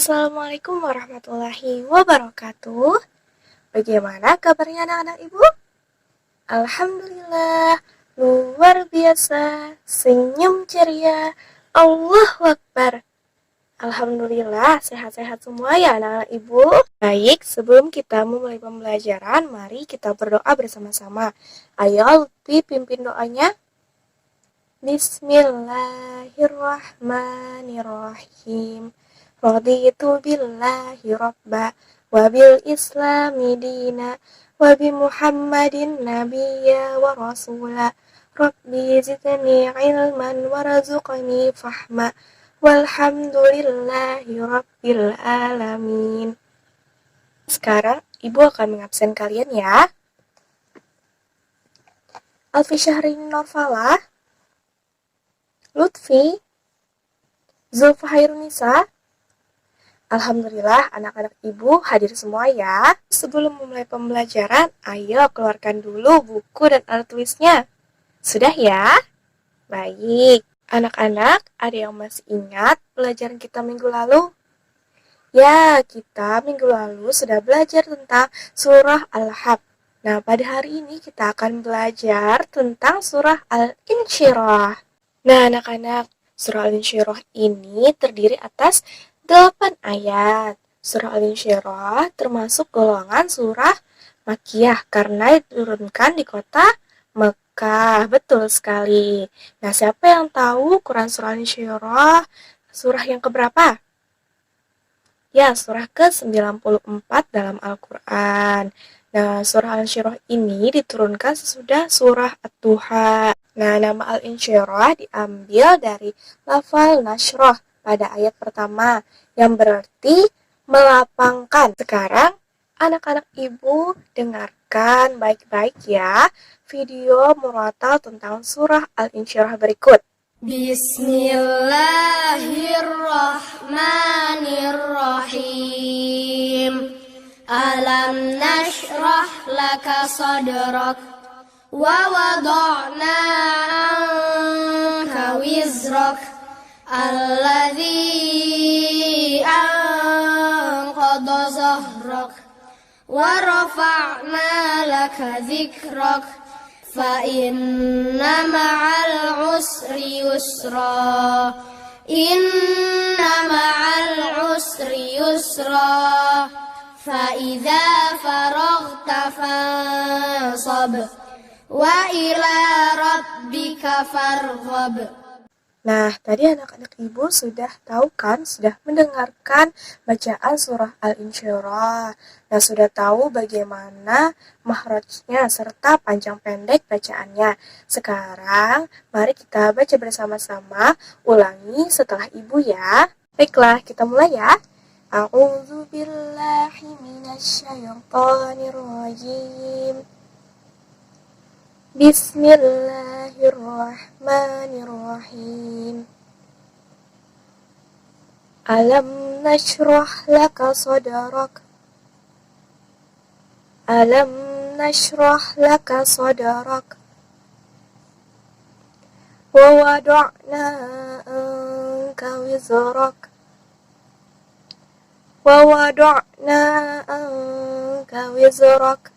Assalamualaikum warahmatullahi wabarakatuh. Bagaimana kabarnya anak-anak ibu? Alhamdulillah, luar biasa, senyum ceria, Allahu Akbar. Alhamdulillah, sehat-sehat semua ya anak-anak ibu. Baik, sebelum kita memulai pembelajaran, mari kita berdoa bersama-sama. Ayo, Lutfi pimpin doanya. Bismillahirrahmanirrahim. Raditu billahi rabba wa bil islami dina wa bi muhammadin nabiyya wa rasula rabbi zidni ilman warzuqni fahma walhamdulillahi rabbil alamin. Sekarang ibu akan mengabsen kalian ya. Alfi Syahrini Norfalah, Lutfi, Zulfa Hairunisa. Alhamdulillah anak-anak ibu hadir semua ya. Sebelum memulai pembelajaran, ayo keluarkan dulu buku dan alat tulisnya. Sudah ya? Baik. Anak-anak, ada yang masih ingat pelajaran kita minggu lalu? Ya, kita minggu lalu sudah belajar tentang surah Al-Hab. Nah, pada hari ini kita akan belajar tentang surah Al-Insyirah. Nah, anak-anak, surah Al-Insyirah ini terdiri atas 8 ayat. Surah Al-Insyirah termasuk golongan surah Makkiyah karena diturunkan di kota Mekah. Betul sekali. Nah, siapa yang tahu Quran surah Al-Insyirah surah yang keberapa? Ya, surah ke-94 dalam Al-Quran. Nah, surah Al-Insyirah ini diturunkan sesudah surah At-Duha. Nah, nama Al-Insyirah diambil dari lafal nasyrah pada ayat pertama, yang berarti melapangkan. Sekarang, anak-anak ibu dengarkan baik-baik ya video murotal tentang surah Al-Insyirah berikut. Bismillahirrahmanirrahim. Alam nashrah laka sadrak wa wada'na anka wizrak alladhi anqadha zahrak wa rafa'na laka dhikrak fa inna ma'al usri yusra inna ma'al usri yusra fa idza faraghta fansab wa ila rabbika farghab. Nah, tadi anak-anak ibu sudah tahu kan, sudah mendengarkan bacaan surah Al-Insyirah. Nah, sudah tahu bagaimana makhrajnya serta panjang pendek bacaannya. Sekarang, mari kita baca bersama-sama, ulangi setelah ibu ya. Baiklah, kita mulai ya. A'udzu billahi minasyaitonir rajim. Bismillahirrahmanirrahim. Alam nashrah laka sadrak. Alam nashrah laka sadrak. Wa wada'na anka wizrak. Wa wada'na anka wizrak.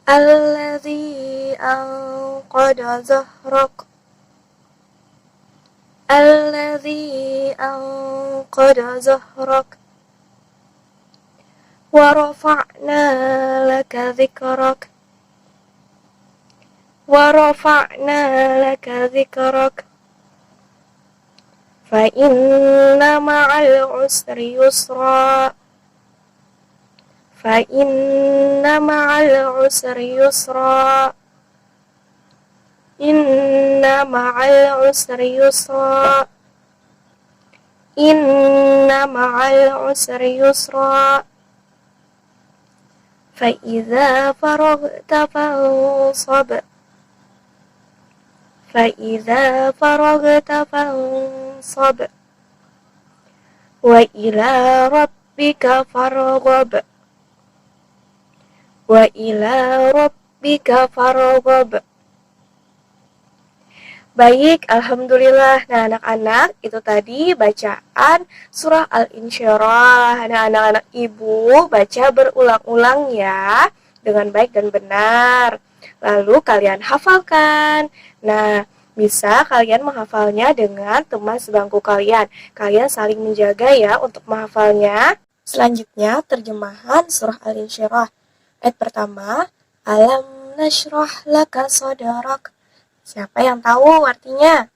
Alladhi anqadha zahrak. Alladhi anqadha zahrak. Wa rafa'na laka dhikrak. Wa rafa'na laka dhikrak. Fa inna ma'al usri yusra. فإن مع العسر يسرا إن مع العسر يسرا إن مع العسر يسرا فإذا فرغت فانصب فإذا فرغت فانصب وإلى ربك فارغب وإلى ربك فارغب Baik, Alhamdulillah. Nah, anak-anak, itu tadi bacaan surah Al-Insyirah. Nah, anak-anak ibu baca berulang-ulang ya, dengan baik dan benar. Lalu kalian hafalkan. Nah, bisa kalian menghafalnya dengan teman sebangku kalian. Kalian saling menjaga ya untuk menghafalnya. Selanjutnya, terjemahan surah Al-Insyirah. Ayat pertama, Alam nashrah laka sadrak. Siapa yang tahu artinya?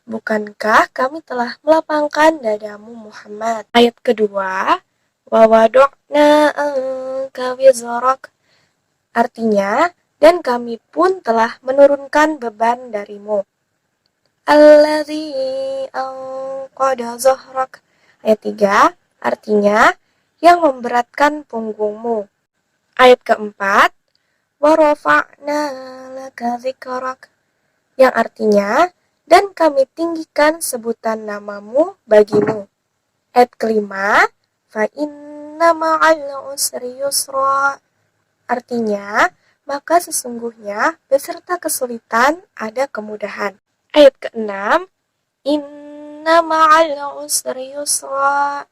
Bukankah kami telah melapangkan dadamu Muhammad? Ayat kedua, wa wada'na anka wizrak. Artinya, dan kami pun telah menurunkan beban darimu. Alladzi anqada zahrak. Ayat 3, artinya, yang memberatkan punggungmu. Ayat keempat, wa rafa'na laka dzikrak, yang artinya, dan kami tinggikan sebutan namamu bagimu. Ayat kelima, fa inna ma'al usri yusra, artinya, maka sesungguhnya beserta kesulitan ada kemudahan. Ayat keenam, inna ma'al usri yusra,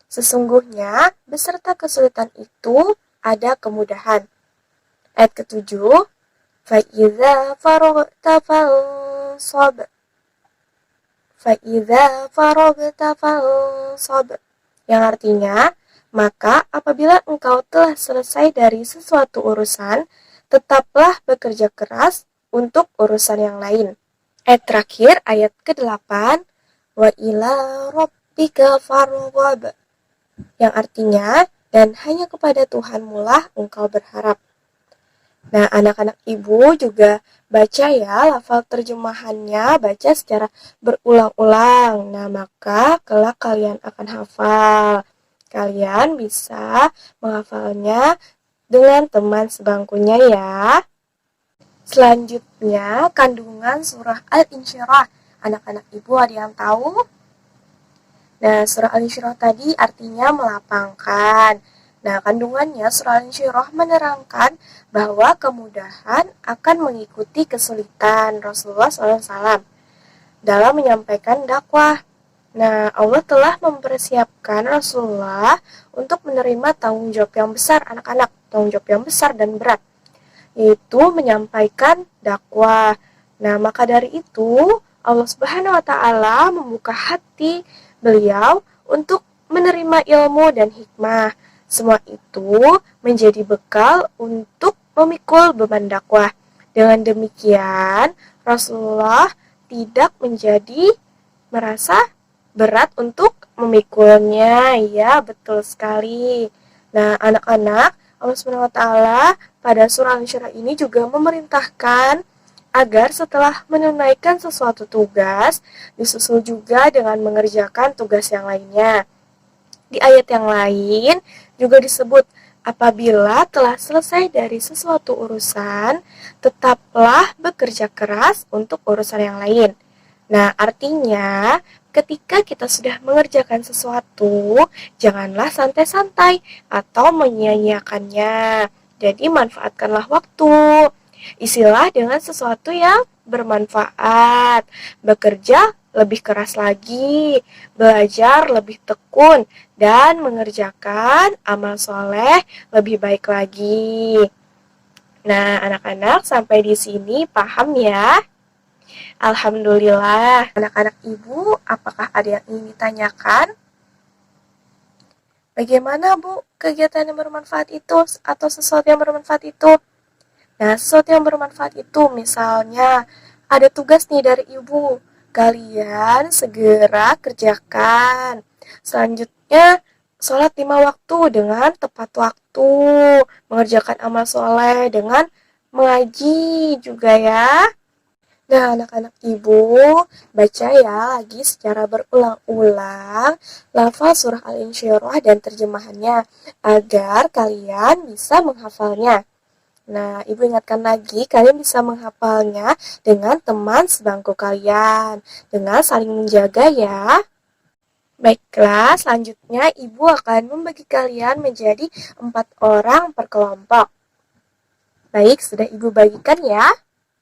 sesungguhnya beserta kesulitan itu ada kemudahan. Ayat ketujuh, فَإِذَا فَرَغْتَ فَانْصَبْ, فَإِذَا فَرَغْتَ فَانْصَبْ, yang artinya, maka apabila engkau telah selesai dari sesuatu urusan, tetaplah bekerja keras untuk urusan yang lain. Ayat terakhir, ayat ke-8, وَإِلَى رَبِّكَ فَارْغَب, yang artinya, dan hanya kepada Tuhanmu lah engkau berharap. Nah, anak-anak ibu juga baca ya, lafal terjemahannya, baca secara berulang-ulang. Nah, maka kelak kalian akan hafal. Kalian bisa menghafalnya dengan teman sebangkunya ya. Selanjutnya, kandungan surah Al-Insyirah. Anak-anak ibu ada yang tahu? Nah, surah Al-Insyirah tadi artinya melapangkan. Nah, kandungannya surah Al-Insyirah menerangkan bahwa kemudahan akan mengikuti kesulitan Rasulullah SAW dalam menyampaikan dakwah. Nah, Allah telah mempersiapkan Rasulullah untuk menerima tanggung jawab yang besar anak-anak, tanggung jawab yang besar dan berat, yaitu menyampaikan dakwah. Nah, maka dari itu Allah Subhanahu wa taala membuka hati beliau untuk menerima ilmu dan hikmah. Semua itu menjadi bekal untuk memikul beban dakwah. Dengan demikian, Rasulullah tidak menjadi merasa berat untuk memikulnya. Ya, betul sekali. Nah, anak-anak, Allah Subhanahu wa taala pada surah Al-Insyirah ini juga memerintahkan agar setelah menunaikan sesuatu tugas, disusul juga dengan mengerjakan tugas yang lainnya. Di ayat yang lain juga disebut, apabila telah selesai dari sesuatu urusan, tetaplah bekerja keras untuk urusan yang lain. Nah, artinya ketika kita sudah mengerjakan sesuatu, janganlah santai-santai atau menyia-nyiakannya. Jadi manfaatkanlah waktu. Isilah dengan sesuatu yang bermanfaat. Bekerja lebih keras lagi, belajar lebih tekun, dan mengerjakan amal soleh lebih baik lagi. Nah, anak-anak sampai di sini paham ya? Alhamdulillah. Anak-anak ibu, apakah ada yang ingin ditanyakan? Bagaimana Bu kegiatan yang bermanfaat itu atau sesuatu yang bermanfaat itu? Nah, sesuatu yang bermanfaat itu misalnya ada tugas nih dari ibu. Kalian segera kerjakan. Selanjutnya, sholat 5 waktu dengan tepat waktu. Mengerjakan amal soleh dengan mengaji juga ya. Nah, anak-anak ibu, baca ya lagi secara berulang-ulang lafal surah Al-Insyirah dan terjemahannya agar kalian bisa menghafalnya. Nah, ibu ingatkan lagi, kalian bisa menghafalnya dengan teman sebangku kalian, dengan saling menjaga ya. Baiklah, selanjutnya ibu akan membagi kalian menjadi 4 orang per kelompok. Baik, sudah ibu bagikan ya.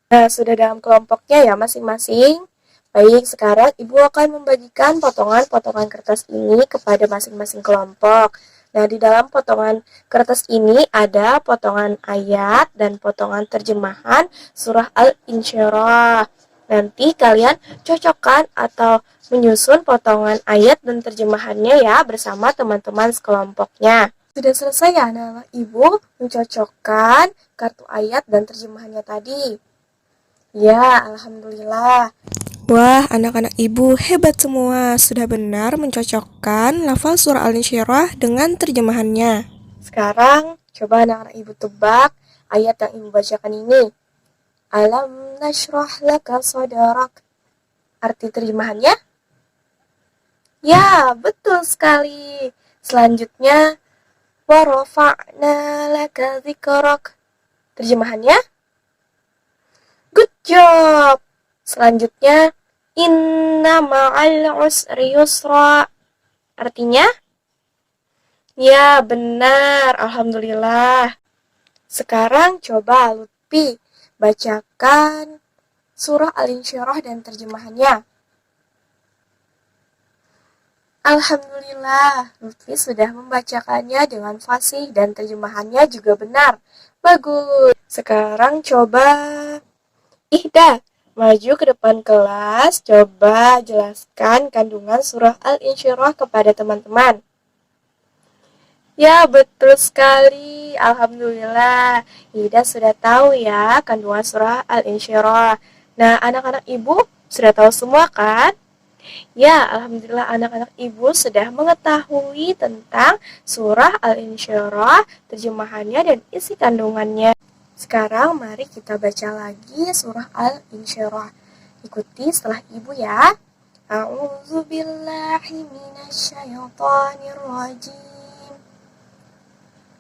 Nah, sudah dalam kelompoknya ya masing-masing. Baik, sekarang Ibu akan membagikan potongan-potongan kertas ini kepada masing-masing kelompok. Nah, di dalam potongan kertas ini ada potongan ayat dan potongan terjemahan surah Al-Insyirah. Nanti kalian cocokkan atau menyusun potongan ayat dan terjemahannya ya bersama teman-teman sekelompoknya. Sudah selesai ya anak-anak Ibu mencocokkan kartu ayat dan terjemahannya tadi? Ya, alhamdulillah. Wah, anak-anak Ibu hebat semua. Sudah benar mencocokkan lafal surah Al-Insyirah dengan terjemahannya. Sekarang, coba anak-anak Ibu tebak ayat yang Ibu bacakan ini. Alam nashrah laka sadrak. Arti terjemahannya? Ya, betul sekali. Selanjutnya, wa rafa'na laka dzikrak. Terjemahannya? Good job. Selanjutnya, inna ma'al usri yusra. Artinya? Ya, benar. Alhamdulillah. Sekarang coba Lutfi bacakan surah Al-Insyirah dan terjemahannya. Alhamdulillah, Lutfi sudah membacakannya dengan fasih dan terjemahannya juga benar. Bagus. Sekarang coba Ihda, maju ke depan kelas, coba jelaskan kandungan surah Al-Insyirah kepada teman-teman. Ya, betul sekali. Alhamdulillah, Ihda sudah tahu ya kandungan surah Al-Insyirah. Nah, anak-anak Ibu sudah tahu semua kan? Ya, alhamdulillah anak-anak Ibu sudah mengetahui tentang surah Al-Insyirah, terjemahannya dan isi kandungannya. Sekarang mari kita baca lagi surah Al-Insyirah. Ikuti setelah Ibu ya. A'udzu billahi minasyaitonir rajim.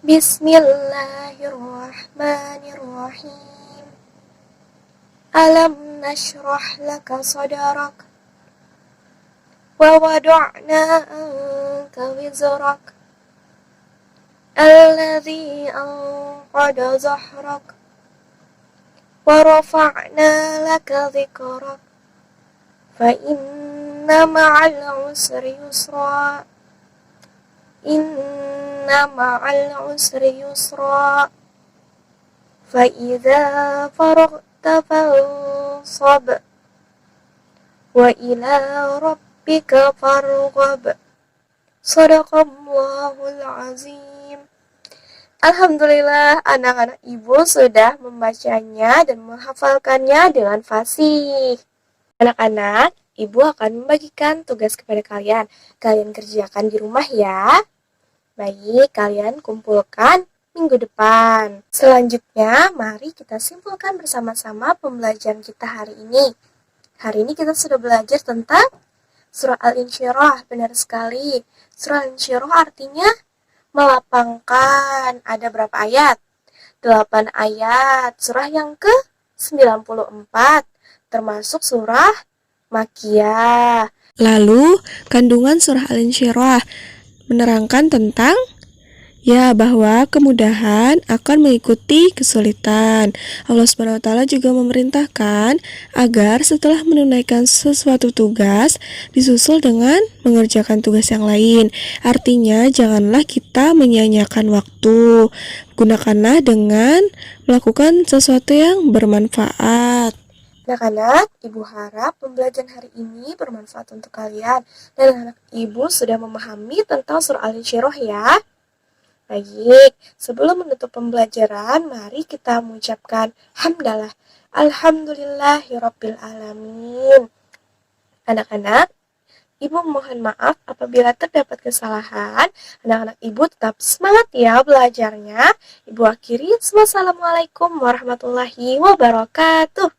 Bismillahirrahmanirrahim. Alam nashrah laka sadrak wa wada'na anka wizrak alladhi anqada zahrak wa rafa'na laka dhikrak fa inna ma'al usri yusra inna ma'al usri yusra fa idza faraghta fansab wa ila rabbika farghab. Shadaqallahul azim. Alhamdulillah, anak-anak Ibu sudah membacanya dan menghafalkannya dengan fasih. Anak-anak, Ibu akan membagikan tugas kepada kalian. Kalian kerjakan di rumah ya. Baik, kalian kumpulkan minggu depan. Selanjutnya, mari kita simpulkan bersama-sama pembelajaran kita hari ini. Hari ini kita sudah belajar tentang surah Al-Insyirah. Benar sekali. Surah Al-Insyirah artinya melapangkan. Ada berapa ayat? 8 ayat. Surah yang ke-94. Termasuk surah Makkiyah. Lalu, kandungan surah Al-Insyirah menerangkan tentang bahwa kemudahan akan mengikuti kesulitan. Allah SWT juga memerintahkan agar setelah menunaikan sesuatu tugas disusul dengan mengerjakan tugas yang lain. Artinya janganlah kita menyia-nyiakan waktu. Gunakanlah dengan melakukan sesuatu yang bermanfaat. Anak-anak, Ibu harap pembelajaran hari ini bermanfaat untuk kalian dan anak Ibu sudah memahami tentang surah Al-Insyirah ya. Baik, sebelum menutup pembelajaran, mari kita mengucapkan hamdalah. Alhamdulillahirabbil alamin. Anak-anak, Ibu mohon maaf apabila terdapat kesalahan. Anak-anak Ibu tetap semangat ya belajarnya. Ibu akhiri, wassalamualaikum warahmatullahi wabarakatuh.